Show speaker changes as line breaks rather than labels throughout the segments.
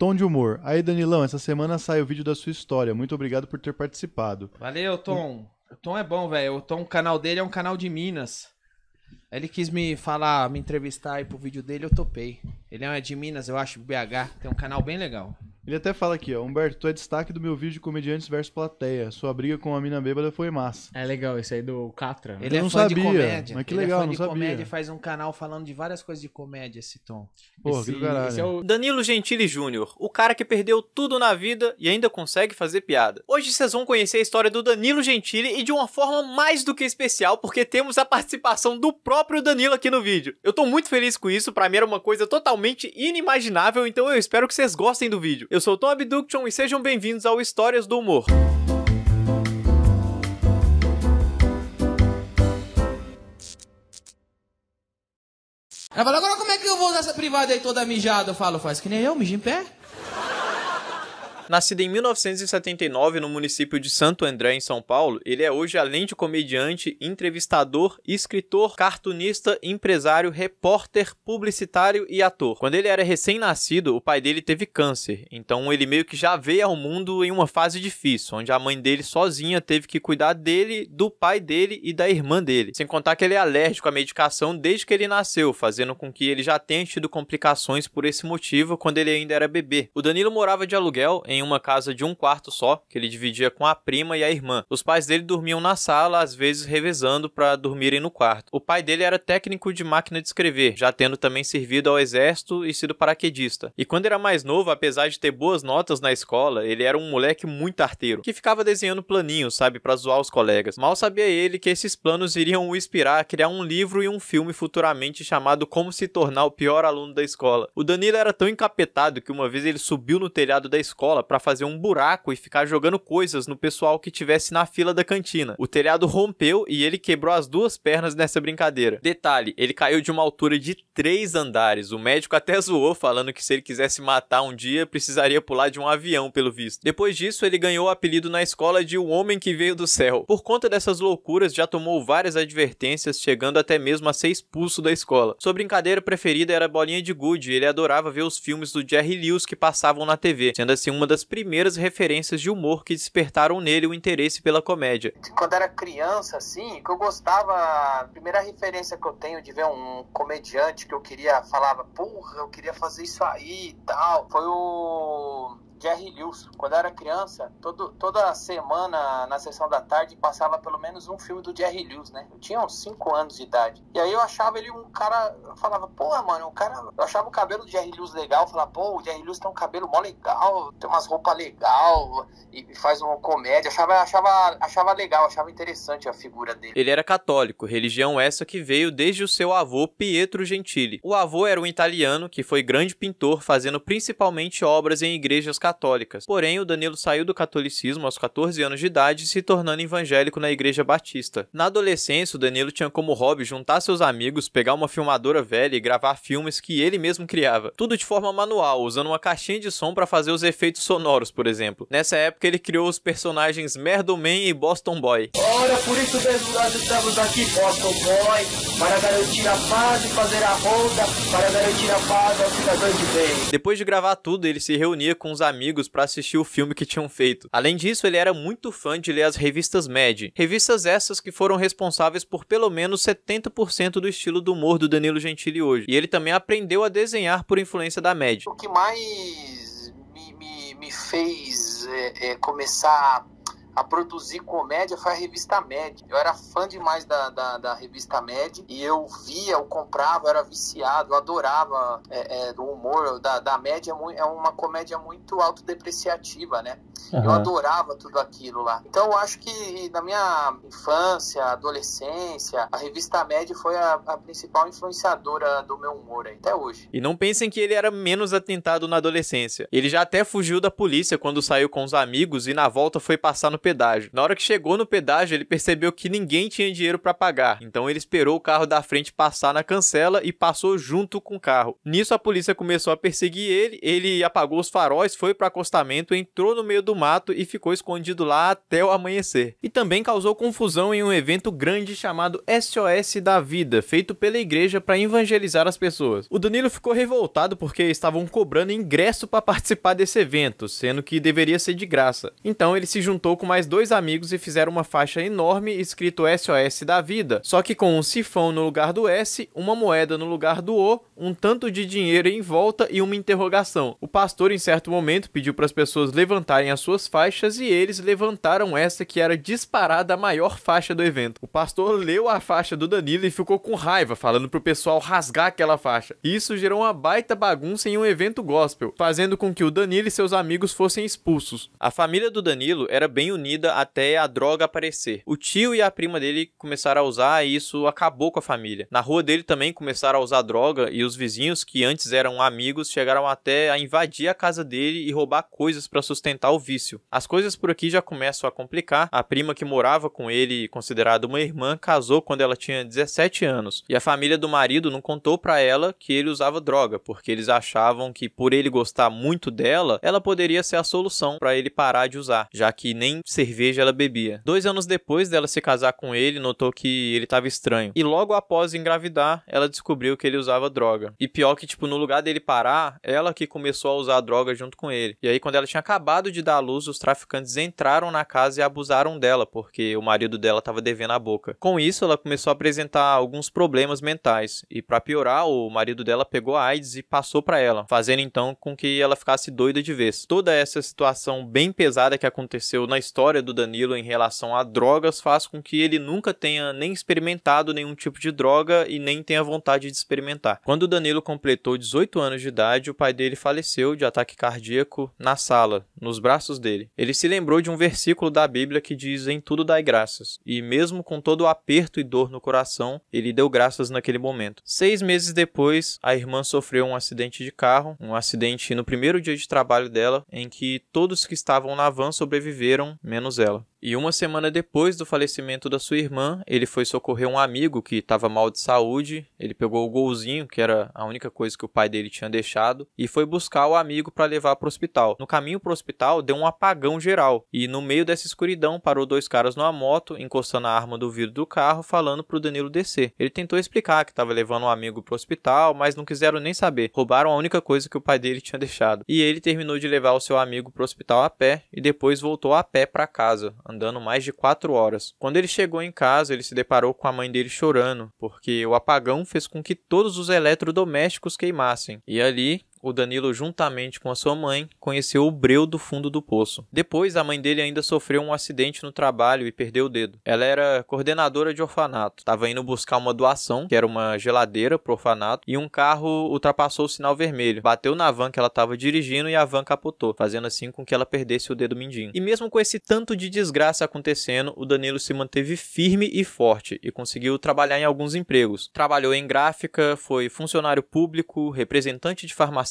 Tom de humor. Aí, Danilão, essa semana sai o vídeo da sua história. Muito obrigado por ter participado.
Valeu, Tom. O Tom é bom, velho. O Tom, o canal dele é um canal de Minas. Ele quis me entrevistar aí pro vídeo dele, eu topei. Ele é de Minas, eu acho, BH. Tem um canal bem legal.
Ele até fala aqui, ó. Humberto, tu é destaque do meu vídeo de comediantes versus plateia. Sua briga com a mina bêbada foi massa.
É legal, isso aí do Catra.
Ele
Eu
é
não
fã
sabia,
de comédia.
mas que
Ele
legal,
é fã
não
de
sabia.
comédia e faz um canal falando de várias coisas de comédia, esse Tom.
Porra, que do caralho.
Esse é o...
Danilo Gentili Júnior, o cara que perdeu tudo na vida e ainda consegue fazer piada. Hoje vocês vão conhecer a história do Danilo Gentili e de uma forma mais do que especial, porque temos a participação do próprio Danilo aqui no vídeo. Eu tô muito feliz com isso, pra mim era uma coisa totalmente inimaginável, então eu espero que vocês gostem do vídeo. Eu sou o Tom Abduction e sejam bem-vindos ao Histórias do Humor.
Ela fala, agora como é que eu vou usar essa privada aí toda mijada? Eu falo, faz que nem eu, mijo em pé.
Nascido em 1979 no município de Santo André, em São Paulo, ele é hoje, além de comediante, entrevistador, escritor, cartunista, empresário, repórter, publicitário e ator. Quando ele era recém-nascido, o pai dele teve câncer, então ele meio que já veio ao mundo em uma fase difícil, onde a mãe dele sozinha teve que cuidar dele, do pai dele e da irmã dele. Sem contar que ele é alérgico à medicação desde que ele nasceu, fazendo com que ele já tenha tido complicações por esse motivo quando ele ainda era bebê. O Danilo morava de aluguel em uma casa de um quarto só, que ele dividia com a prima e a irmã. Os pais dele dormiam na sala, às vezes revezando para dormirem no quarto. O pai dele era técnico de máquina de escrever, já tendo também servido ao exército e sido paraquedista. E quando era mais novo, apesar de ter boas notas na escola, ele era um moleque muito arteiro, que ficava desenhando planinhos, sabe, pra zoar os colegas. Mal sabia ele que esses planos iriam o inspirar a criar um livro e um filme futuramente chamado Como se tornar o pior aluno da escola. O Danilo era tão encapetado que uma vez ele subiu no telhado da escola para fazer um buraco e ficar jogando coisas no pessoal que tivesse na fila da cantina. O telhado rompeu e ele quebrou as duas pernas nessa brincadeira. Detalhe, ele caiu de uma altura de 3 andares. O médico até zoou, falando que se ele quisesse matar um dia, precisaria pular de um avião, pelo visto. Depois disso, ele ganhou o apelido na escola de O Homem que Veio do Céu. Por conta dessas loucuras, já tomou várias advertências, chegando até mesmo a ser expulso da escola. Sua brincadeira preferida era bolinha de gude, e ele adorava ver os filmes do Jerry Lewis que passavam na TV, sendo assim uma das primeiras referências de humor que despertaram nele o interesse pela comédia.
Quando era criança, assim, que eu gostava, a primeira referência que eu tenho de ver um comediante que eu queria, falava, porra, eu queria fazer isso aí e tal, foi o Jerry Lewis. Quando eu era criança, toda semana, na sessão da tarde, passava pelo menos um filme do Jerry Lewis, né? Eu tinha uns 5 anos de idade. E aí eu achava ele um cara, eu falava, porra, mano, o cara, eu achava o cabelo do Jerry Lewis legal, eu falava, pô, o Jerry Lewis tem um cabelo mó legal, tem umas roupas legal e faz uma comédia. Achava legal, achava interessante a figura dele.
Ele era católico, religião essa que veio desde o seu avô Pietro Gentili. O avô era um italiano que foi grande pintor, fazendo principalmente obras em igrejas católicas. Porém, o Danilo saiu do catolicismo aos 14 anos de idade, se tornando evangélico na igreja batista. Na adolescência, o Danilo tinha como hobby juntar seus amigos, pegar uma filmadora velha e gravar filmes que ele mesmo criava. Tudo de forma manual, usando uma caixinha de som para fazer os efeitos sonoros, por exemplo. Nessa época, ele criou os personagens Merdo Man e Boston Boy.
Ora, por isso mesmo nós estamos aqui, Boston Boy, para garantir a paz e fazer a ronda, para garantir a paz ao cidadão de bem.
Depois de gravar tudo, ele se reunia com os amigos para assistir o filme que tinham feito. Além disso, ele era muito fã de ler as revistas Mad. Revistas essas que foram responsáveis por pelo menos 70% do estilo do humor do Danilo Gentili hoje. E ele também aprendeu a desenhar por influência da Mad.
O que mais me fez começar a produzir comédia foi a revista Mad. Eu era fã demais da revista Mad e eu via, eu comprava, eu era viciado, eu adorava o humor da Mad. É uma comédia muito autodepreciativa, né? Uhum. Eu adorava tudo aquilo lá. Então eu acho que na minha infância, adolescência, a revista Mad foi a principal influenciadora do meu humor aí, até hoje.
E não pensem que ele era menos atentado na adolescência. Ele já até fugiu da polícia quando saiu com os amigos e na volta foi passar no pedágio. Na hora que chegou no pedágio, ele percebeu que ninguém tinha dinheiro para pagar. Então ele esperou o carro da frente passar na cancela e passou junto com o carro. Nisso a polícia começou a perseguir ele apagou os faróis, foi para acostamento, entrou no meio do do mato e ficou escondido lá até o amanhecer. E também causou confusão em um evento grande chamado SOS da Vida, feito pela igreja para evangelizar as pessoas. O Danilo ficou revoltado porque estavam cobrando ingresso para participar desse evento, sendo que deveria ser de graça. Então ele se juntou com mais 2 amigos e fizeram uma faixa enorme escrito SOS da Vida, só que com um sifão no lugar do S, uma moeda no lugar do O, um tanto de dinheiro em volta e uma interrogação. O pastor, em certo momento, pediu para as pessoas levantarem as suas faixas e eles levantaram essa que era disparada a maior faixa do evento. O pastor leu a faixa do Danilo e ficou com raiva, falando pro pessoal rasgar aquela faixa. Isso gerou uma baita bagunça em um evento gospel, fazendo com que o Danilo e seus amigos fossem expulsos. A família do Danilo era bem unida até a droga aparecer. O tio e a prima dele começaram a usar e isso acabou com a família. Na rua dele também começaram a usar droga e os vizinhos, que antes eram amigos, chegaram até a invadir a casa dele e roubar coisas para sustentar o vício. As coisas por aqui já começam a complicar. A prima que morava com ele, considerada uma irmã, casou quando ela tinha 17 anos. E a família do marido não contou para ela que ele usava droga, porque eles achavam que por ele gostar muito dela, ela poderia ser a solução para ele parar de usar, já que nem cerveja ela bebia. 2 anos depois dela se casar com ele, notou que ele estava estranho. E logo após engravidar, ela descobriu que ele usava droga. E pior que, no lugar dele parar, ela que começou a usar droga junto com ele. E aí, quando ela tinha acabado de dar à luz, os traficantes entraram na casa e abusaram dela, porque o marido dela estava devendo a boca. Com isso, ela começou a apresentar alguns problemas mentais. E para piorar, o marido dela pegou a AIDS e passou para ela, fazendo então com que ela ficasse doida de vez. Toda essa situação bem pesada que aconteceu na história do Danilo em relação a drogas faz com que ele nunca tenha nem experimentado nenhum tipo de droga e nem tenha vontade de experimentar. Quando o Danilo completou 18 anos de idade, o pai dele faleceu de ataque cardíaco na sala, nos braços dele. Ele se lembrou de um versículo da Bíblia que diz: "Em tudo dai graças", e mesmo com todo o aperto e dor no coração, ele deu graças naquele momento. 6 meses depois, a irmã sofreu um acidente de carro, um acidente no primeiro dia de trabalho dela, em que todos que estavam na van sobreviveram, menos ela. E uma semana depois do falecimento da sua irmã, ele foi socorrer um amigo que estava mal de saúde. Ele pegou o golzinho, que era a única coisa que o pai dele tinha deixado, e foi buscar o amigo para levar para o hospital. No caminho para o hospital, deu um apagão geral. E no meio dessa escuridão, parou 2 caras numa moto, encostando a arma do vidro do carro, falando para o Danilo descer. Ele tentou explicar que estava levando um amigo para o hospital, mas não quiseram nem saber. Roubaram a única coisa que o pai dele tinha deixado. E ele terminou de levar o seu amigo para o hospital a pé, e depois voltou a pé para casa, andando mais de 4 horas. Quando ele chegou em casa, ele se deparou com a mãe dele chorando, porque o apagão fez com que todos os eletrodomésticos queimassem. E ali, o Danilo, juntamente com a sua mãe, conheceu o breu do fundo do poço. Depois, a mãe dele ainda sofreu um acidente no trabalho e perdeu o dedo. Ela era coordenadora de orfanato. Estava indo buscar uma doação, que era uma geladeira pro orfanato, e um carro ultrapassou o sinal vermelho. Bateu na van que ela estava dirigindo e a van capotou, fazendo assim com que ela perdesse o dedo mindinho. E mesmo com esse tanto de desgraça acontecendo, o Danilo se manteve firme e forte e conseguiu trabalhar em alguns empregos. Trabalhou em gráfica, foi funcionário público, representante de farmacêutico,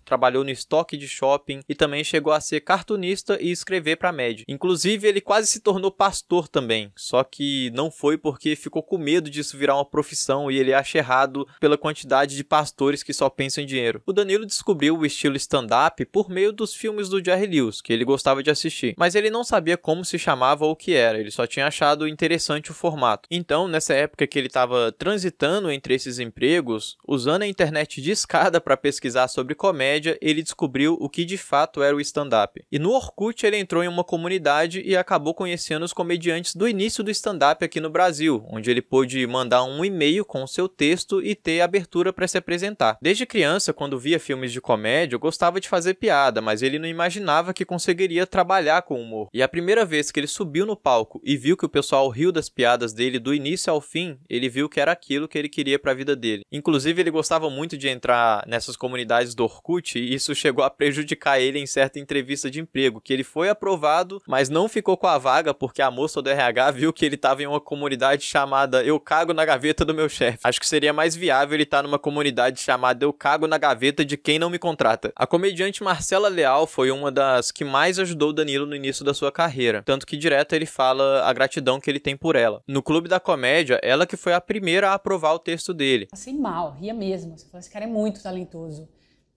trabalhou no estoque de shopping e também chegou a ser cartunista e escrever para Mad. Inclusive, ele quase se tornou pastor também, só que não foi porque ficou com medo disso virar uma profissão e ele acha errado pela quantidade de pastores que só pensam em dinheiro. O Danilo descobriu o estilo stand-up por meio dos filmes do Jerry Lewis, que ele gostava de assistir, mas ele não sabia como se chamava ou o que era, ele só tinha achado interessante o formato. Então, nessa época que ele estava transitando entre esses empregos, usando a internet de escada para pesquisar sobre comédia, ele descobriu o que de fato era o stand-up. E no Orkut ele entrou em uma comunidade e acabou conhecendo os comediantes do início do stand-up aqui no Brasil, onde ele pôde mandar um e-mail com o seu texto e ter abertura para se apresentar. Desde criança, quando via filmes de comédia, gostava de fazer piada, mas ele não imaginava que conseguiria trabalhar com humor. E a primeira vez que ele subiu no palco e viu que o pessoal riu das piadas dele do início ao fim, ele viu que era aquilo que ele queria para a vida dele. Inclusive, ele gostava muito de entrar nessas comunidades do Orkut e isso chegou a prejudicar ele em certa entrevista de emprego, que ele foi aprovado, mas não ficou com a vaga porque a moça do RH viu que ele estava em uma comunidade chamada Eu Cago na Gaveta do Meu Chefe. Acho que seria mais viável ele estar numa comunidade chamada Eu Cago na Gaveta de Quem Não Me Contrata. A comediante Marcela Leal foi uma das que mais ajudou o Danilo no início da sua carreira, tanto que direto ele fala a gratidão que ele tem por ela. No Clube da Comédia, ela que foi a primeira a aprovar o texto dele.
Passei mal, ria mesmo. Você falou, esse cara é muito talentoso.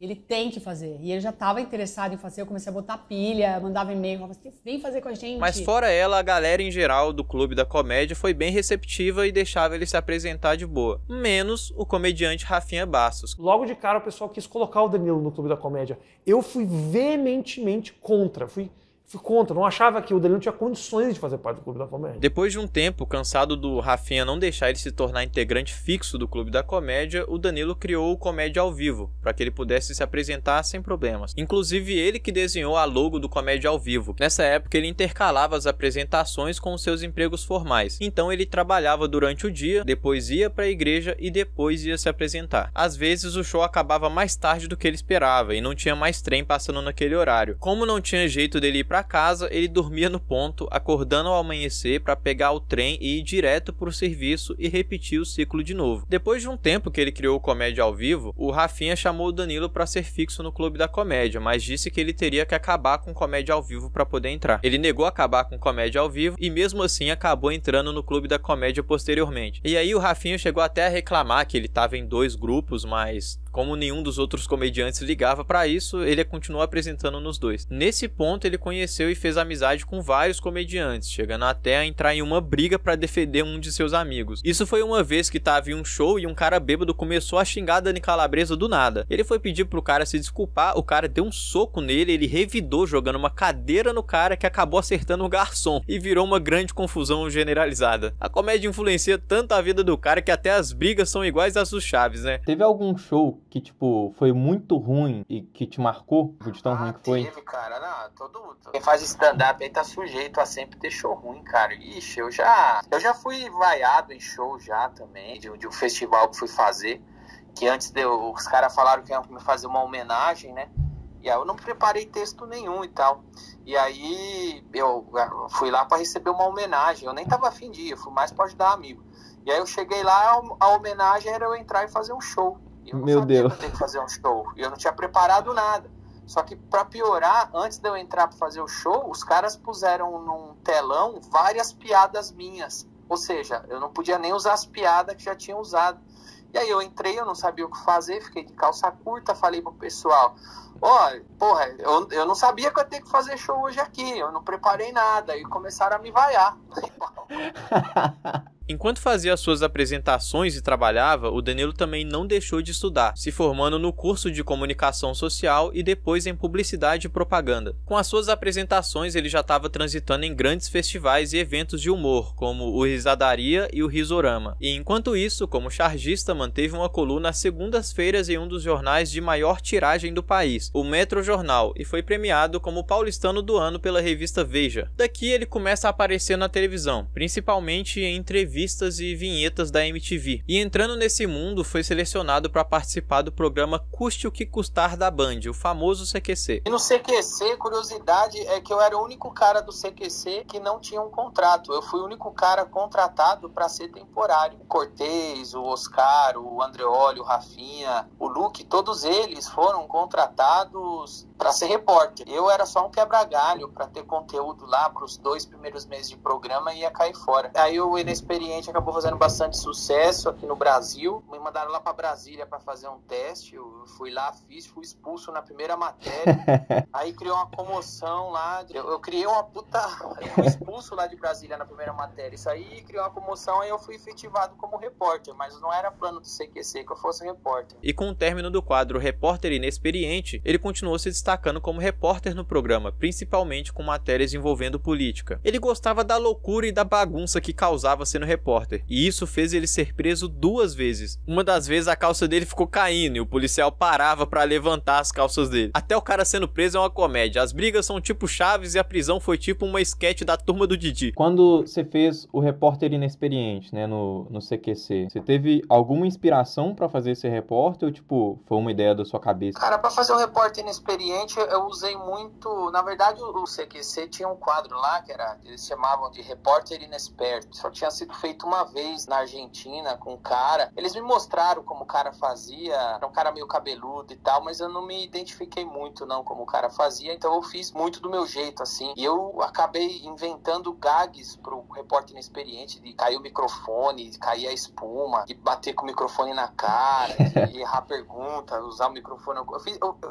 Ele tem que fazer. E ele já estava interessado em fazer, eu comecei a botar pilha, mandava e-mail, falava assim, vem fazer com a gente.
Mas fora ela, a galera em geral do Clube da Comédia foi bem receptiva e deixava ele se apresentar de boa. Menos o comediante Rafinha Bastos.
Logo de cara o pessoal quis colocar o Danilo no Clube da Comédia. Eu fui veementemente contra, fui contra, não achava que o Danilo tinha condições de fazer parte do Clube da Comédia.
Depois de um tempo, cansado do Rafinha não deixar ele se tornar integrante fixo do Clube da Comédia, o Danilo criou o Comédia ao Vivo, para que ele pudesse se apresentar sem problemas. Inclusive ele que desenhou a logo do Comédia ao Vivo. Nessa época ele intercalava as apresentações com os seus empregos formais. Então ele trabalhava durante o dia, depois ia para a igreja e depois ia se apresentar. Às vezes o show acabava mais tarde do que ele esperava e não tinha mais trem passando naquele horário. Como não tinha jeito dele ir para casa, ele dormia no ponto, acordando ao amanhecer para pegar o trem e ir direto para o serviço e repetir o ciclo de novo. Depois de um tempo que ele criou o Comédia ao Vivo, o Rafinha chamou o Danilo para ser fixo no Clube da Comédia, mas disse que ele teria que acabar com o Comédia ao Vivo para poder entrar. Ele negou acabar com o Comédia ao Vivo e mesmo assim acabou entrando no Clube da Comédia posteriormente. E aí o Rafinha chegou até a reclamar que ele estava em 2 grupos, mas como nenhum dos outros comediantes ligava para isso, ele continuou apresentando nos 2. Nesse ponto ele conheceu e fez amizade com vários comediantes, chegando até a entrar em uma briga para defender um de seus amigos. Isso foi uma vez que tava em um show e um cara bêbado começou a xingar Dani Calabresa do nada. Ele foi pedir pro cara se desculpar, o cara deu um soco nele, ele revidou jogando uma cadeira no cara que acabou acertando o garçom e virou uma grande confusão generalizada. A comédia influencia tanto a vida do cara que até as brigas são iguais às do Chaves, né?
Teve algum show que, tipo, foi muito ruim e que te marcou? De tão ruim que foi?
Teve, cara. Não, quem faz stand-up aí tá sujeito a sempre ter show ruim, cara. Ixi, eu já fui vaiado em show já também, de um festival que fui fazer, que antes os caras falaram que iam me fazer uma homenagem, né? E aí eu não preparei texto nenhum e tal. E aí eu fui lá pra receber uma homenagem. Eu nem tava afim de ir, eu fui mais pra ajudar amigo. E aí eu cheguei lá, a homenagem era eu entrar e fazer um show. Eu não sabia que eu tinha que fazer um show. E eu não tinha preparado nada. Só que pra piorar, antes de eu entrar pra fazer o show, os caras puseram num telão várias piadas minhas. Ou seja, eu não podia nem usar as piadas que já tinham usado. E aí eu entrei, eu não sabia o que fazer, fiquei de calça curta, falei pro pessoal, porra, eu não sabia que eu ia ter que fazer show hoje aqui, eu não preparei nada. E começaram a me vaiar.
Enquanto fazia as suas apresentações e trabalhava, o Danilo também não deixou de estudar, se formando no curso de comunicação social e depois em publicidade e propaganda. Com as suas apresentações, ele já estava transitando em grandes festivais e eventos de humor, como o Risadaria e o Risorama. E enquanto isso, como chargista, manteve uma coluna às segundas-feiras em um dos jornais de maior tiragem do país, o Metro Jornal, e foi premiado como paulistano do ano pela revista Veja. Daqui ele começa a aparecer na televisão, principalmente em entrevistas e vinhetas da MTV. E entrando nesse mundo, foi selecionado para participar do programa Custe o que Custar da Band, o famoso CQC.
E no CQC, curiosidade é que eu era o único cara do CQC que não tinha um contrato. Eu fui o único cara contratado para ser temporário. O Cortez, o Oscar, o Andreoli, o Rafinha, o Luke, todos eles foram contratados para ser repórter. Eu era só um quebra-galho para ter conteúdo lá para os 2 primeiros meses de programa e ia cair fora. Aí o inexperiente acabou fazendo bastante sucesso aqui no Brasil. Me mandaram lá para Brasília para fazer um teste. Eu fui lá, fui expulso na primeira matéria. Aí criou uma comoção lá. Eu criei uma puta... Eu fui expulso lá de Brasília na primeira matéria. Isso aí criou uma comoção, aí eu fui efetivado como repórter. Mas não era plano do CQC que eu fosse repórter.
E com o término do quadro Repórter Inexperiente, ele continuou se destacando como repórter no programa, principalmente com matérias envolvendo política. Ele gostava da loucura e da bagunça que causava sendo repórter, e isso fez ele ser preso 2 vezes. Uma das vezes a calça dele ficou caindo e o policial parava pra levantar as calças dele. Até o cara sendo preso é uma comédia. As brigas são tipo Chaves e a prisão foi tipo uma esquete da Turma do Didi.
Quando você fez o Repórter Inexperiente, né, no CQC, você teve alguma inspiração pra fazer esse repórter ou, tipo, foi uma ideia da sua cabeça?
Cara, pra fazer um repórter inexperiente, eu usei muito... Na verdade, o CQC tinha um quadro lá, que era... Eles chamavam de Repórter Inesperto. Só tinha sido feito uma vez na Argentina com um cara. Eles me mostraram como o cara fazia, era um cara meio cabeludo e tal, mas eu não me identifiquei muito não como o cara fazia, então eu fiz muito do meu jeito, assim. E eu acabei inventando gags pro repórter inexperiente, de cair o microfone, de cair a espuma, de bater com o microfone na cara, de errar pergunta, usar o microfone.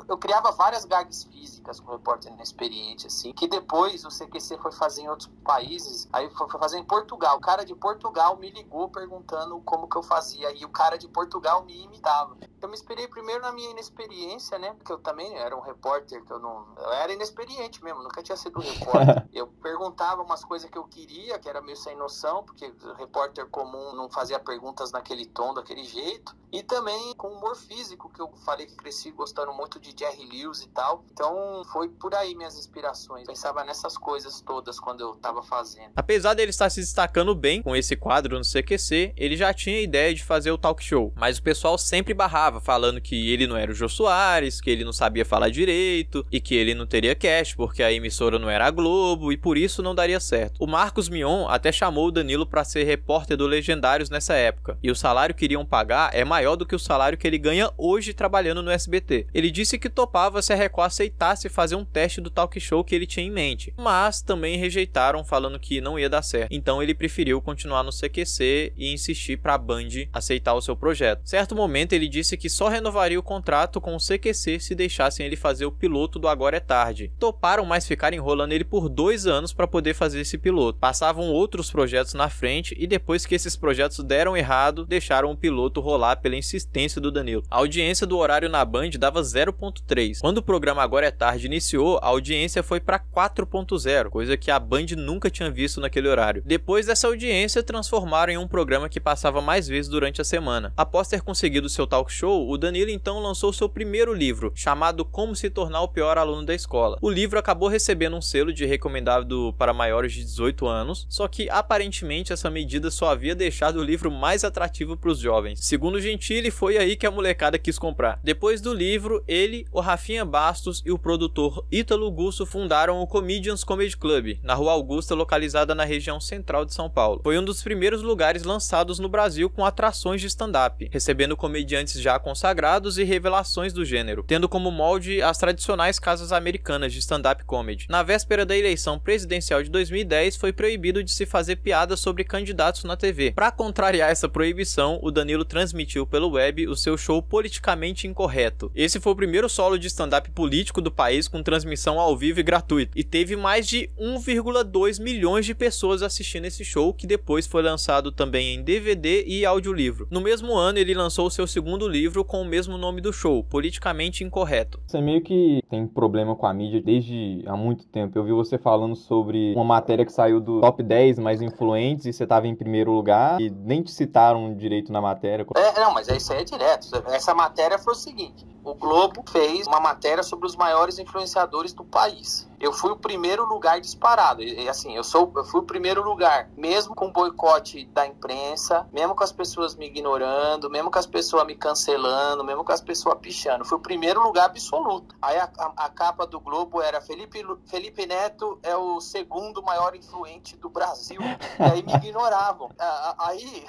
Eu criava várias gags físicas com o repórter inexperiente, assim, que depois o CQC foi fazer em outros países, aí foi fazer em Portugal. O cara de Portugal me ligou perguntando como que eu fazia, e o cara de Portugal me imitava. Eu me inspirei primeiro na minha inexperiência, né, porque eu também era um repórter, eu era inexperiente mesmo, nunca tinha sido repórter. Eu perguntava umas coisas que eu queria, que era meio sem noção, porque o repórter comum não fazia perguntas naquele tom, daquele jeito, e também com humor físico, que eu falei que cresci gostando muito de Jerry Lewis e tal. Então foi por aí minhas inspirações. Pensava nessas coisas todas quando eu tava fazendo.
Apesar dele estar se destacando bem com esse quadro no CQC, ele já tinha a ideia de fazer o talk show, mas o pessoal sempre barrava, falando que ele não era o Jô Soares, que ele não sabia falar direito e que ele não teria cash porque a emissora não era a Globo e por isso não daria certo. O Marcos Mion até chamou o Danilo para ser repórter do Legendários nessa época, e o salário que iriam pagar é maior do que o salário que ele ganha hoje trabalhando no SBT. Ele disse que topava se a Record aceitasse fazer um teste do talk show que ele tinha em mente, mas também rejeitaram falando que não ia dar certo. Então ele preferiu continuar no CQC e insistir para a Band aceitar o seu projeto. Certo momento ele disse que só renovaria o contrato com o CQC se deixassem ele fazer o piloto do Agora é Tarde. Toparam, mas ficaram enrolando ele por 2 anos para poder fazer esse piloto. Passavam outros projetos na frente e depois que esses projetos deram errado, deixaram o piloto rolar pela insistência do Danilo. A audiência do horário na Band dava 0.3. Quando o programa Agora é Tarde iniciou, a audiência foi para 4.0, coisa que a Band nunca tinha visto naquele horário. Depois dessa audiência, transformaram em um programa que passava mais vezes durante a semana. Após ter conseguido seu talk show, o Danilo então lançou seu primeiro livro, chamado Como se tornar o pior aluno da escola. O livro acabou recebendo um selo de recomendado para maiores de 18 anos, só que aparentemente essa medida só havia deixado o livro mais atrativo para os jovens. Segundo Gentili, foi aí que a molecada quis comprar. Depois do livro, ele, o Rafinha Bastos e o produtor Ítalo Gusso fundaram o Comedians Comedy Club, na Rua Augusta, localizada na região central de São Paulo. Foi um dos primeiros lugares lançados no Brasil com atrações de stand-up, recebendo comediantes já consagrados e revelações do gênero, tendo como molde as tradicionais casas americanas de stand-up comedy. Na véspera da eleição presidencial de 2010, foi proibido de se fazer piadas sobre candidatos na TV. Para contrariar essa proibição, o Danilo transmitiu pelo web o seu show Politicamente Incorreto. Esse foi o primeiro solo de stand-up político do país com transmissão ao vivo e gratuito, e teve mais de 1,2 milhões de pessoas assistindo esse show, que depois foi lançado também em DVD e audiolivro. No mesmo ano, ele lançou seu segundo livro com o mesmo nome do show, Politicamente Incorreto.
Você meio que tem problema com a mídia desde há muito tempo. Eu vi você falando sobre uma matéria que saiu do top 10 mais influentes e você estava em primeiro lugar e nem te citaram direito na matéria.
Não, mas isso aí é direto. Essa matéria foi o seguinte: o Globo fez uma matéria sobre os maiores influenciadores do país. Eu fui o primeiro lugar disparado. E assim, eu fui o primeiro lugar, mesmo com boicote da imprensa, mesmo com as pessoas me ignorando, mesmo com as pessoas me cancelando, mesmo com as pessoas pichando. Fui o primeiro lugar absoluto. Aí a capa do Globo era Felipe Neto é o segundo maior influente do Brasil. E aí me ignoravam. Aí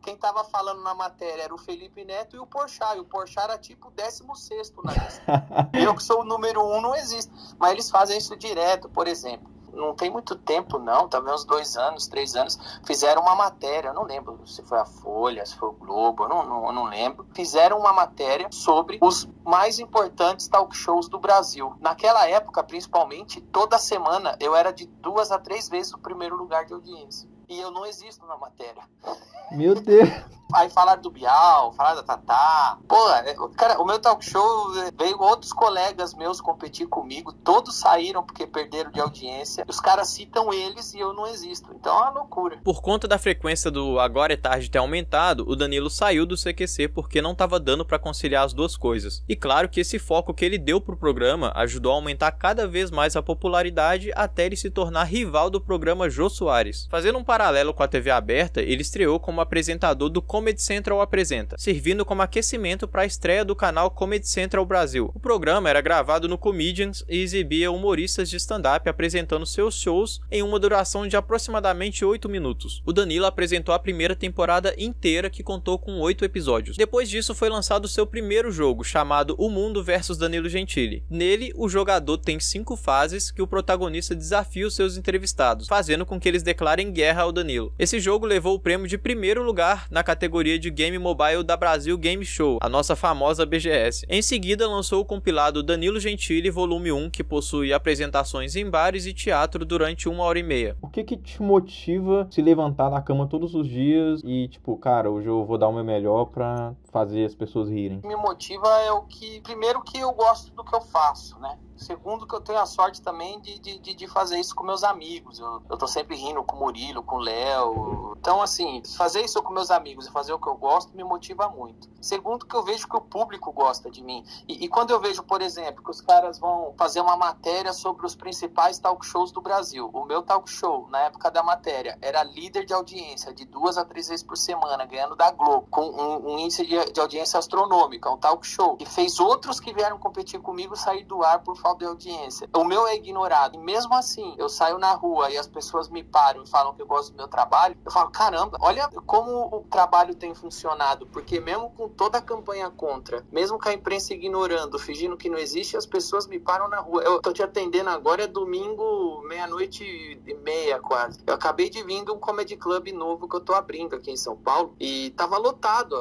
quem tava falando na matéria era o Felipe Neto e o Porchat. E o Porchat era tipo 16º na lista. Eu que sou o número 1 não existo. Mas eles fazem isso direto, por exemplo. Não tem muito tempo não, talvez uns 2 anos, 3 anos, fizeram uma matéria, eu não lembro se foi a Folha, se foi o Globo, eu não lembro. Fizeram uma matéria sobre os mais importantes talk shows do Brasil. Naquela época, principalmente, toda semana eu era de 2 a 3 vezes o primeiro lugar de audiência. E eu não existo na matéria.
Meu Deus!
Aí falaram do Bial, falaram da Tatá. Pô, cara, o meu talk show veio outros colegas meus competir comigo. Todos saíram porque perderam de audiência. Os caras citam eles e eu não existo. Então é uma loucura.
Por conta da frequência do Agora é Tarde ter aumentado, o Danilo saiu do CQC porque não estava dando para conciliar as duas coisas. E claro que esse foco que ele deu pro programa ajudou a aumentar cada vez mais a popularidade até ele se tornar rival do programa Jô Soares. Fazendo um paralelo com a TV aberta, ele estreou como apresentador do Comedy Comedy Central apresenta, servindo como aquecimento para a estreia do canal Comedy Central Brasil. O programa era gravado no Comedians e exibia humoristas de stand-up apresentando seus shows em uma duração de aproximadamente 8 minutos. O Danilo apresentou a primeira temporada inteira, que contou com 8 episódios. Depois disso foi lançado seu primeiro jogo, chamado O Mundo vs Danilo Gentili. Nele, o jogador tem 5 fases que o protagonista desafia os seus entrevistados, fazendo com que eles declarem guerra ao Danilo. Esse jogo levou o prêmio de primeiro lugar na categoria de Game Mobile da Brasil Game Show, a nossa famosa BGS. Em seguida, lançou o compilado Danilo Gentili Volume 1, que possui apresentações em bares e teatro durante 1h30.
O que te motiva a se levantar da cama todos os dias e, tipo, cara, hoje eu vou dar o meu melhor pra fazer as pessoas rirem?
O que me motiva é o que, primeiro, que eu gosto do que eu faço, né? Segundo, que eu tenho a sorte também de fazer isso com meus amigos. Eu tô sempre rindo com o Murilo, com o Léo. Então, assim, fazer isso com meus amigos e fazer o que eu gosto me motiva muito. Segundo, que eu vejo que o público gosta de mim. E quando eu vejo, por exemplo, que os caras vão fazer uma matéria sobre os principais talk shows do Brasil. O meu talk show, na época da matéria, era líder de audiência de 2 a 3 vezes por semana, ganhando da Globo, com um índice de audiência astronômica, um talk show. E fez outros que vieram competir comigo sair do ar por falta de audiência. O meu é ignorado. E mesmo assim, eu saio na rua e as pessoas me param e falam que eu gosto do meu trabalho, eu falo, caramba, olha como o trabalho tem funcionado, porque mesmo com toda a campanha contra, mesmo com a imprensa ignorando, fingindo que não existe, as pessoas me param na rua. Eu tô te atendendo agora, é domingo, 00:30 quase. Eu acabei de vir de um comedy club novo que eu tô abrindo aqui em São Paulo e tava lotado.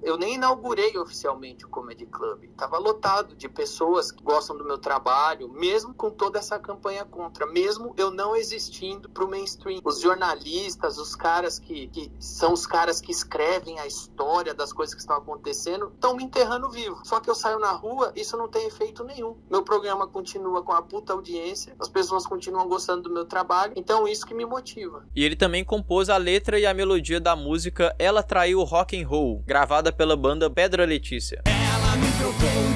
Eu nem inaugurei oficialmente o comedy club. Tava lotado de pessoas que gostam do meu trabalho, mesmo com toda essa campanha contra, mesmo eu não existindo pro mainstream. Os jornalistas, os caras que são os caras que escrevem a história das coisas que estão acontecendo, estão me enterrando vivo. Só que eu saio na rua, isso não tem efeito nenhum. Meu programa continua com a puta audiência, as pessoas continuam gostando do meu trabalho, então isso que me motiva.
E ele também compôs a letra e a melodia da música Ela Traiu Rock and Roll, gravada pela banda Pedra Letícia. Ela me trocou.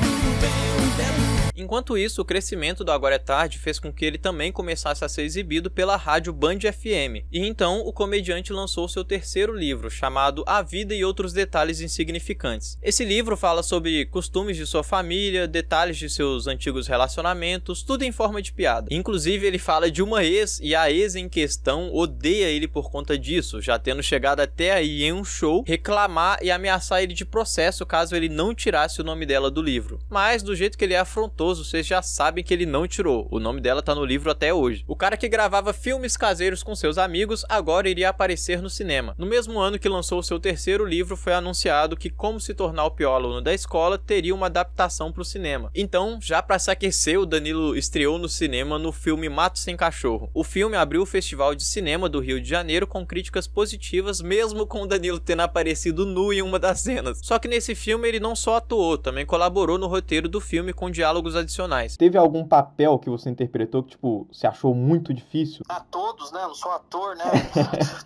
Enquanto isso, o crescimento do Agora é Tarde fez com que ele também começasse a ser exibido pela rádio Band FM. E então, o comediante lançou seu terceiro livro, chamado A Vida e Outros Detalhes Insignificantes. Esse livro fala sobre costumes de sua família, detalhes de seus antigos relacionamentos, tudo em forma de piada. Inclusive, ele fala de uma ex, e a ex em questão odeia ele por conta disso, já tendo chegado até aí em um show, reclamar e ameaçar ele de processo caso ele não tirasse o nome dela do livro. Mas, do jeito que ele é afrontoso, vocês já sabem que ele não tirou. O nome dela tá no livro até hoje. O cara que gravava filmes caseiros com seus amigos agora iria aparecer no cinema. No mesmo ano que lançou seu terceiro livro, foi anunciado que Como Se Tornar o Pior Aluno da Escola teria uma adaptação para o cinema. Então, já para se aquecer, o Danilo estreou no cinema no filme Mato Sem Cachorro. O filme abriu o Festival de Cinema do Rio de Janeiro com críticas positivas, mesmo com o Danilo tendo aparecido nu em uma das cenas. Só que nesse filme ele não só atuou, também colaborou no roteiro do filme com diálogos adicionais.
Teve algum papel que você interpretou que, tipo, você achou muito difícil?
Todos, né? Eu não sou ator, né?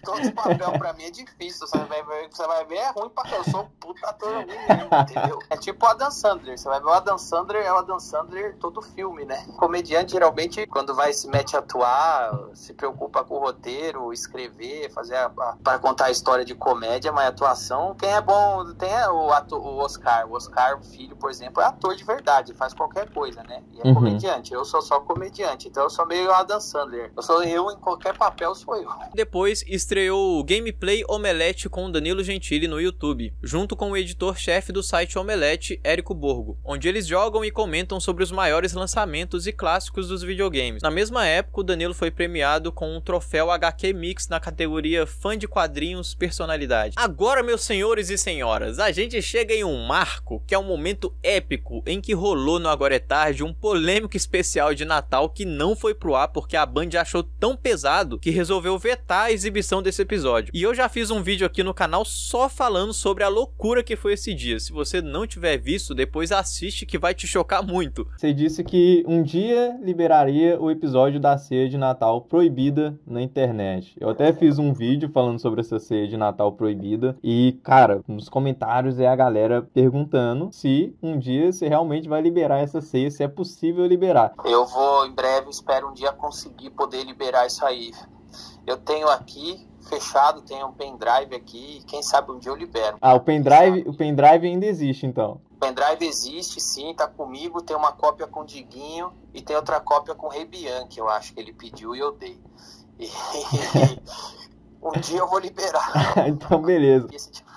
Todo papel pra mim é difícil. Você vai ver, é ruim pra cá. Eu sou um puta ator ruim mesmo, entendeu? É tipo o Adam Sandler. Você vai ver o Adam Sandler, é o Adam Sandler todo filme, né? O comediante, geralmente, quando se mete a atuar, se preocupa com o roteiro, escrever, fazer para contar a história de comédia, mas atuação, quem é bom, tem o Oscar. O Oscar, o filho, por exemplo, é ator de verdade, faz qualquer coisa, né? E é comediante. Eu sou só comediante, então eu sou meio Adam Sandler. Eu em qualquer papel sou eu.
Depois estreou o Gameplay Omelete com Danilo Gentili no YouTube, junto com o editor-chefe do site Omelete, Érico Borgo, onde eles jogam e comentam sobre os maiores lançamentos e clássicos dos videogames. Na mesma época, o Danilo foi premiado com um troféu HQ Mix na categoria Fã de Quadrinhos Personalidade. Agora, meus senhores e senhoras, a gente chega em um marco, que é um momento épico em que rolou no Agora é Tarde um polêmico especial de Natal que não foi pro ar porque a Band achou tão pesado que resolveu vetar a exibição desse episódio. E eu já fiz um vídeo aqui no canal só falando sobre a loucura que foi esse dia. Se você não tiver visto, depois assiste que vai te chocar muito.
Você disse que um dia liberaria o episódio da ceia de Natal proibida na internet. Eu até fiz um vídeo falando sobre essa ceia de Natal proibida e, cara, nos comentários é a galera perguntando se um dia você realmente vai liberar essa ceia, se é possível liberar.
Eu vou, em breve, espero um dia conseguir poder liberar isso aí. Eu tenho aqui fechado, tem um pendrive aqui, quem sabe um dia eu libero.
Ah, o pendrive ainda existe, então.
O pendrive existe, sim, tá comigo, tem uma cópia com o Diguinho e tem outra cópia com o Rei Bianchi, eu acho que ele pediu e eu dei. E um dia eu vou liberar.
Então, beleza.
Esse tipo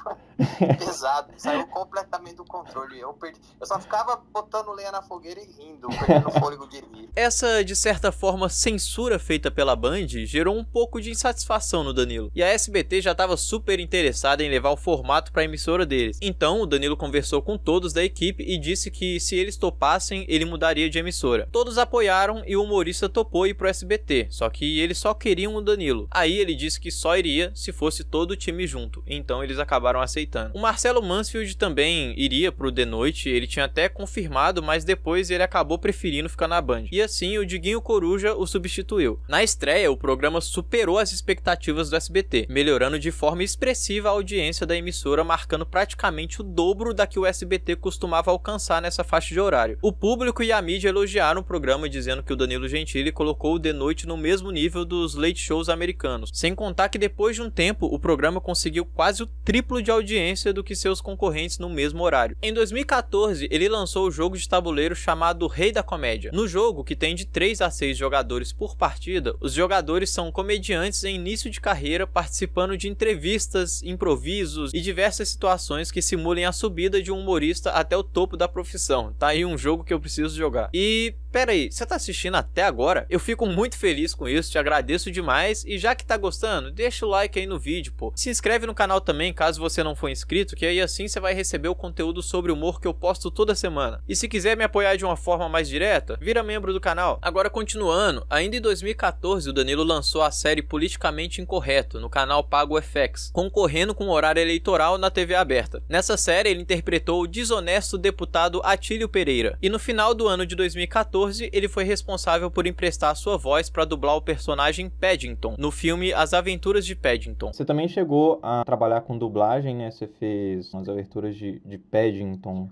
pesado, saiu completamente do controle. Eu só ficava botando lenha na fogueira e rindo, perdendo fôlego de rir.
Essa, de certa forma, censura feita pela Band gerou um pouco de insatisfação no Danilo. E a SBT já estava super interessada em levar o formato para a emissora deles. Então, o Danilo conversou com todos da equipe e disse que se eles topassem, ele mudaria de emissora. Todos apoiaram e o humorista topou ir pro SBT, só que eles só queriam o Danilo. Aí ele disse que só iria se fosse todo o time junto. Então eles acabaram aceitando. O Marcelo Mansfield também iria pro The Noite, ele tinha até confirmado, mas depois ele acabou preferindo ficar na Band. E assim o Diguinho Coruja o substituiu. Na estreia, o programa superou as expectativas do SBT, melhorando de forma expressiva a audiência da emissora, marcando praticamente o dobro da que o SBT costumava alcançar nessa faixa de horário. O público e a mídia elogiaram o programa, dizendo que o Danilo Gentili colocou o The Noite no mesmo nível dos late shows americanos, sem contar que depois de um tempo o programa conseguiu quase o triplo de audiência do que seus concorrentes no mesmo horário. Em 2014, ele lançou o jogo de tabuleiro chamado Rei da Comédia. No jogo, que tem de 3 a 6 jogadores por partida, os jogadores são comediantes em início de carreira participando de entrevistas, improvisos e diversas situações que simulem a subida de um humorista até o topo da profissão. Tá aí um jogo que eu preciso jogar. E pera aí, você tá assistindo até agora? Eu fico muito feliz com isso, te agradeço demais, e já que tá gostando, deixa o like aí no vídeo, pô. Se inscreve no canal também, caso você não for inscrito, que aí assim você vai receber o conteúdo sobre humor que eu posto toda semana. E se quiser me apoiar de uma forma mais direta, vira membro do canal. Agora continuando, ainda em 2014 o Danilo lançou a série Politicamente Incorreto no canal Pago FX, concorrendo com o horário eleitoral na TV aberta. Nessa série ele interpretou o desonesto deputado Atílio Pereira, e no final do ano de 2014 ele foi responsável por emprestar sua voz para dublar o personagem Paddington no filme As Aventuras de Paddington.
Você também chegou a trabalhar com dublagem, né? Você fez umas aberturas de Paddington.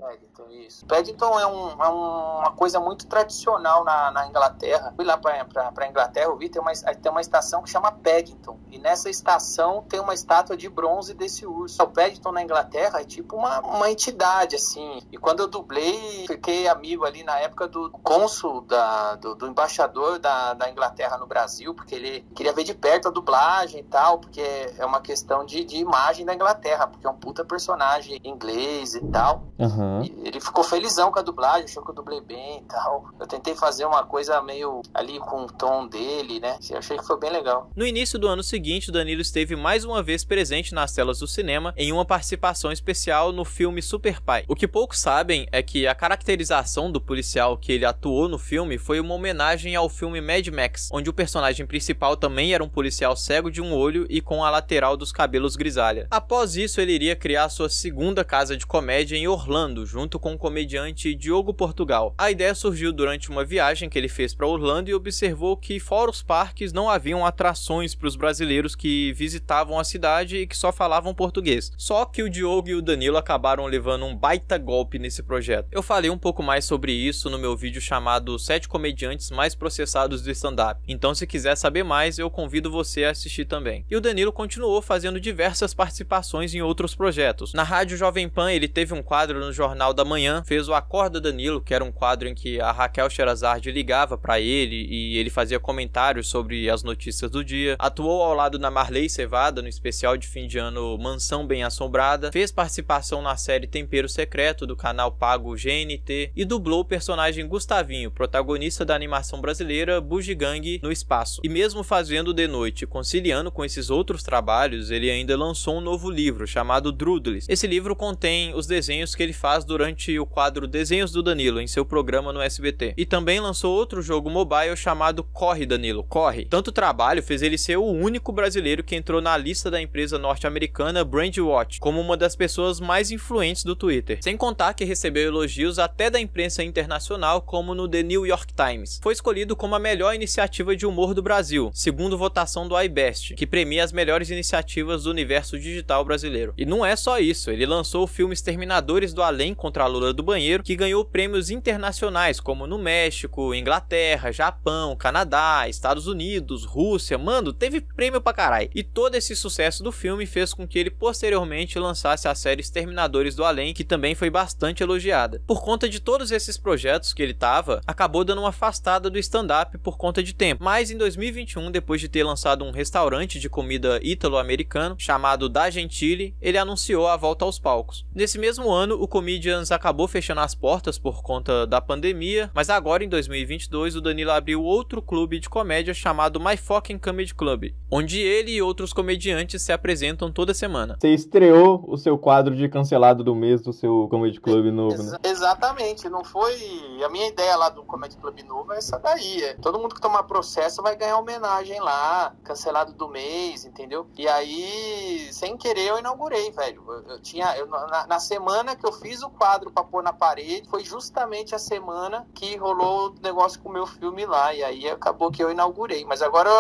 Isso. Paddington é uma coisa muito tradicional na Inglaterra. Fui lá pra Inglaterra, eu vi, tem uma estação que chama Paddington. E nessa estação tem uma estátua de bronze desse urso. O Paddington na Inglaterra é tipo uma entidade, assim. E quando eu dublei, fiquei amigo ali na época do cônsul, do embaixador da Inglaterra no Brasil, porque ele queria ver de perto a dublagem e tal, porque é uma questão de imagem da Inglaterra, porque é um puta personagem inglês e tal.
Uhum.
E ele ficou felizão com a dublagem, achou que eu dublei bem e tal. Eu tentei fazer uma coisa meio ali com o tom dele, né? Eu achei que foi bem legal.
No início do ano seguinte, o Danilo esteve mais uma vez presente nas telas do cinema em uma participação especial no filme Super Pai. O que poucos sabem é que a caracterização do policial que ele atuou no filme foi uma homenagem ao filme Mad Max, onde o personagem principal também era um policial cego de um olho e com a lateral dos cabelos grisalha. Após isso, ele iria criar sua segunda casa de comédia em Orlando, junto com o comediante Diogo Portugal. A ideia surgiu durante uma viagem que ele fez para Orlando e observou que fora os parques não haviam atrações para os brasileiros que visitavam a cidade e que só falavam português. Só que o Diogo e o Danilo acabaram levando um baita golpe nesse projeto. Eu falei um pouco mais sobre isso no meu vídeo chamado 7 comediantes mais processados do stand-up. Então se quiser saber mais, eu convido você a assistir também. E o Danilo continuou fazendo diversas participações em outros projetos. Na Rádio Jovem Pan ele teve um quadro no Jornal da Manhã, fez o Acorda Danilo, que era um quadro em que a Raquel Sherazade ligava para ele e ele fazia comentários sobre as notícias do dia. Atuou ao lado da Marley Cevada no especial de fim de ano Mansão Bem Assombrada, fez participação na série Tempero Secreto do canal pago GNT e dublou o personagem Gustavinho, protagonista da animação brasileira Bugigangue no Espaço. E mesmo fazendo The Noite, conciliando com esses outros trabalhos, ele ainda lançou um novo livro chamado Drudlis. Esse livro contém os desenhos que ele faz durante o quadro Desenhos do Danilo em seu programa no SBT. E também lançou outro jogo mobile chamado Corre Danilo, Corre. Tanto trabalho fez ele ser o único brasileiro que entrou na lista da empresa norte-americana Brandwatch como uma das pessoas mais influentes do Twitter. Sem contar que recebeu elogios até da imprensa internacional, como no The New York Times. Foi escolhido como a melhor iniciativa de humor do Brasil, segundo votação do iBest, que premia as melhores iniciativas do universo digital brasileiro. E não é só isso, ele lançou o filme Exterminadores do Além contra pra Lula do Banheiro, que ganhou prêmios internacionais, como no México, Inglaterra, Japão, Canadá, Estados Unidos, Rússia. Mano, teve prêmio pra caralho. E todo esse sucesso do filme fez com que ele posteriormente lançasse a série Exterminadores do Além, que também foi bastante elogiada. Por conta de todos esses projetos que ele tava, acabou dando uma afastada do stand-up por conta de tempo. Mas em 2021, depois de ter lançado um restaurante de comida ítalo-americano chamado Da Gentile, ele anunciou a volta aos palcos. Nesse mesmo ano, o Comedians acabou fechando as portas por conta da pandemia, mas agora em 2022 o Danilo abriu outro clube de comédia chamado My Fucking Comedy Club, onde ele e outros comediantes se apresentam toda semana.
Você estreou o seu quadro de cancelado do mês do seu Comedy Club novo, né?
Exatamente, não foi... A minha ideia lá do Comedy Club novo é essa daí. Todo mundo que tomar processo vai ganhar homenagem lá, cancelado do mês, entendeu? E aí, sem querer, eu inaugurei, velho. Na semana que eu fiz o quadro pra pôr na parede, foi justamente a semana que rolou o negócio com o meu filme lá. E aí acabou que eu inaugurei. Mas agora,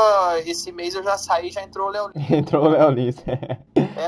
esse mês eu já saí, já entrou o Léo Lins.
Entrou o Léo Lins.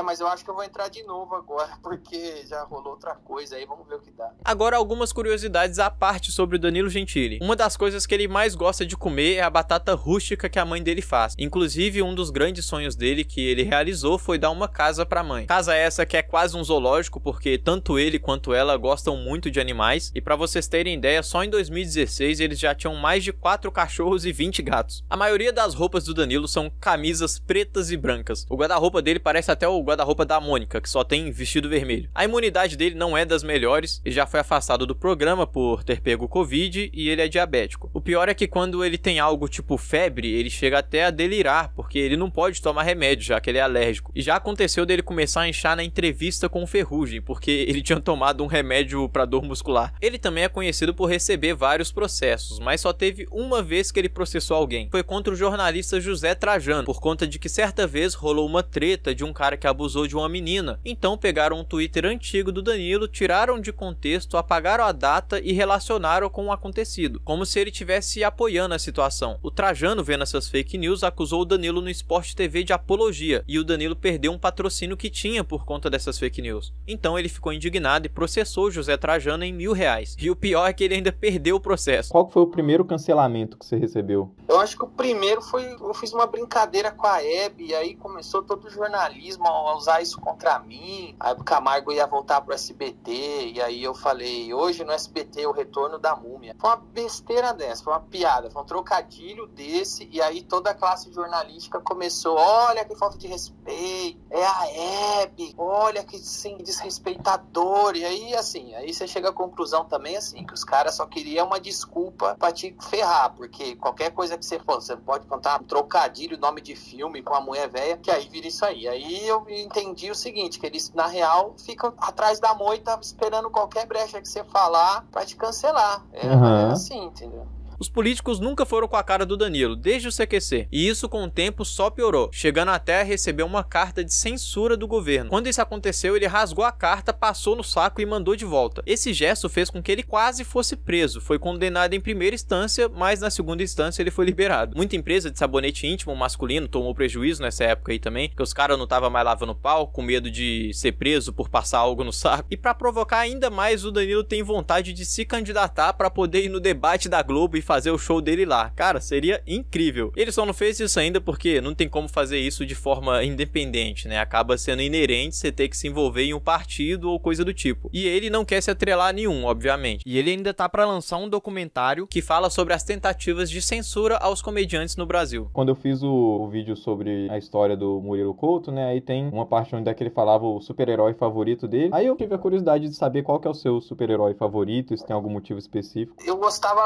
Mas eu acho que eu vou entrar de novo agora, porque já rolou outra coisa aí, vamos ver o que dá.
Agora, algumas curiosidades à parte sobre o Danilo Gentili. Uma das coisas que ele mais gosta de comer é a batata rústica que a mãe dele faz. Inclusive, um dos grandes sonhos dele que ele realizou foi dar uma casa pra mãe. Casa essa que é quase um zoológico, porque tanto ele quanto ela gostam muito de animais. E pra vocês terem ideia, só em 2016 eles já tinham mais de 4 cachorros e 20 gatos. A maioria das roupas do Danilo são camisas pretas e brancas. O guarda-roupa dele parece até o guarda-roupa da Mônica, que só tem vestido vermelho. A imunidade dele não é das melhores, ele já foi afastado do programa por ter pego Covid e ele é diabético. O pior é que quando ele tem algo tipo febre, ele chega até a delirar, porque ele não pode tomar remédio, já que ele é alérgico. E já aconteceu dele começar a inchar na entrevista com o Ferrugem, porque ele tinha tomado um remédio para dor muscular. Ele também é conhecido por receber vários processos, mas só teve uma vez que ele processou alguém. Foi contra o jornalista José Trajano, por conta de que certa vez rolou uma treta de um cara que abusou de uma menina. Então pegaram um Twitter antigo do Danilo, tiraram de contexto, apagaram a data e relacionaram com o acontecido, como se ele estivesse apoiando a situação. O Trajano, vendo essas fake news, acusou o Danilo no Sport TV de apologia, e o Danilo perdeu um patrocínio que tinha por conta dessas fake news. Então ele ficou indignado e processou o José Trajano em R$1.000. E o pior é que ele ainda perdeu o processo.
Qual foi o primeiro cancelamento que você recebeu?
Eu acho que o primeiro foi... Eu fiz uma brincadeira com a Hebe, e aí começou todo o jornalismo a usar isso contra mim. Aí o Camargo ia voltar pro SBT, e aí eu falei, hoje no SBT o retorno da múmia. Foi uma besteira dessa, foi uma piada, foi um trocadilho desse, e aí toda a classe jornalística começou, olha que falta de respeito, é a Hebe, olha que sim, desrespeitador. E aí assim, aí você chega à conclusão também assim, que os caras só queriam uma desculpa pra te ferrar, porque qualquer coisa que você for, você pode contar um trocadilho, nome de filme com uma mulher velha, que aí vira isso aí. Aí eu entendi o seguinte, que eles na real ficam atrás da moita esperando qualquer brecha que você falar pra te cancelar. É assim, entendeu?
Os políticos nunca foram com a cara do Danilo, desde o CQC, e isso com o tempo só piorou, chegando até a receber uma carta de censura do governo. Quando isso aconteceu, ele rasgou a carta, passou no saco e mandou de volta. Esse gesto fez com que ele quase fosse preso, foi condenado em primeira instância, mas na segunda instância ele foi liberado. Muita empresa de sabonete íntimo masculino tomou prejuízo nessa época aí também, porque os caras não estavam mais lavando pau, com medo de ser preso por passar algo no saco. E pra provocar ainda mais, o Danilo tem vontade de se candidatar pra poder ir no debate da Globo e fazer o show dele lá. Cara, seria incrível. Ele só não fez isso ainda porque não tem como fazer isso de forma independente, né? Acaba sendo inerente você ter que se envolver em um partido ou coisa do tipo. E ele não quer se atrelar a nenhum, obviamente. E ele ainda tá pra lançar um documentário que fala sobre as tentativas de censura aos comediantes no Brasil.
Quando eu fiz o vídeo sobre a história do Murilo Couto, né? Aí tem uma parte onde é que ele falava o super-herói favorito dele. Aí eu tive a curiosidade de saber qual que é o seu super-herói favorito, se tem algum motivo específico.
Eu gostava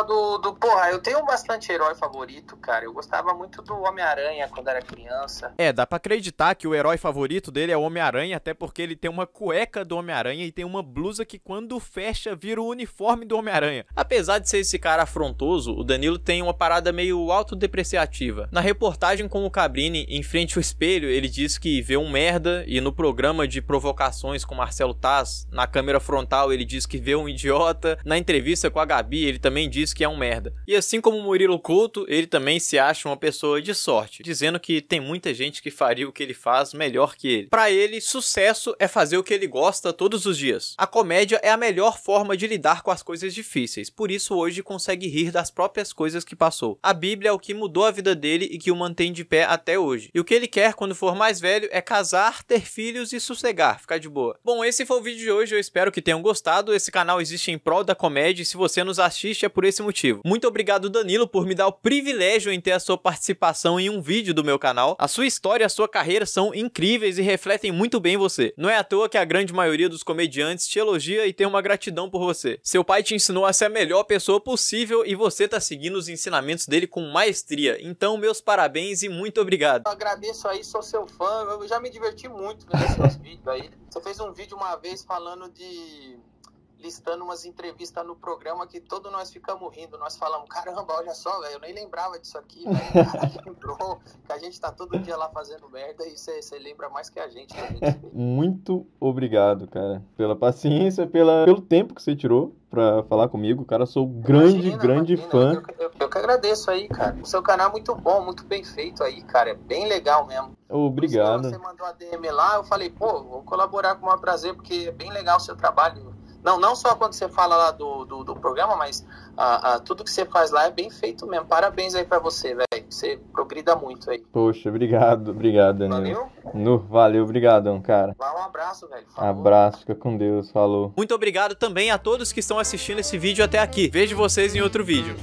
Porra, eu tenho bastante herói favorito, cara. Eu gostava muito do Homem-Aranha quando era criança.
Dá pra acreditar que o herói favorito dele é o Homem-Aranha, até porque ele tem uma cueca do Homem-Aranha e tem uma blusa que quando fecha vira o uniforme do Homem-Aranha. Apesar de ser esse cara afrontoso, o Danilo tem uma parada meio autodepreciativa. Na reportagem com o Cabrini, em frente ao espelho, ele diz que vê um merda, e no programa de provocações com Marcelo Taz, na câmera frontal ele diz que vê um idiota, na entrevista com a Gabi ele também diz que é um merda. E assim como o Murilo Couto, ele também se acha uma pessoa de sorte, dizendo que tem muita gente que faria o que ele faz melhor que ele. Pra ele, sucesso é fazer o que ele gosta todos os dias. A comédia é a melhor forma de lidar com as coisas difíceis, por isso hoje consegue rir das próprias coisas que passou. A Bíblia é o que mudou a vida dele e que o mantém de pé até hoje. E o que ele quer quando for mais velho é casar, ter filhos e sossegar, ficar de boa. Bom, esse foi o vídeo de hoje, eu espero que tenham gostado. Esse canal existe em prol da comédia e se você nos assiste é por esse motivo. Muito obrigado, Danilo, por me dar o privilégio em ter a sua participação em um vídeo do meu canal. A sua história e a sua carreira são incríveis e refletem muito bem você. Não é à toa que a grande maioria dos comediantes te elogia e tem uma gratidão por você. Seu pai te ensinou a ser a melhor pessoa possível e você tá seguindo os ensinamentos dele com maestria. Então, meus parabéns e muito obrigado.
Eu agradeço aí, sou seu fã, eu já me diverti muito vendo seus vídeos aí. Você fez um vídeo uma vez falando listando umas entrevistas no programa que todos nós ficamos rindo, nós falamos, caramba, olha só, velho, eu nem lembrava disso aqui, velho, o cara lembrou que a gente tá todo dia lá fazendo merda e você lembra mais que a gente.
Muito obrigado, cara, pela paciência, pelo tempo que você tirou pra falar comigo, cara, eu sou grande fã.
Eu que agradeço aí, cara, o seu canal é muito bom, muito bem feito aí, cara, é bem legal mesmo.
Obrigado.
Você mandou a DM lá, eu falei, pô, vou colaborar com o maior prazer, porque é bem legal o seu trabalho. Não só quando você fala lá do programa, mas tudo que você faz lá é bem feito mesmo. Parabéns aí pra você, velho. Você progrida muito aí.
Poxa, obrigado, Danilo.
Valeu?
Valeu, obrigadão, cara.
Vai, um abraço, velho. Falou.
Abraço, fica com Deus, falou.
Muito obrigado também a todos que estão assistindo esse vídeo até aqui. Vejo vocês em outro vídeo.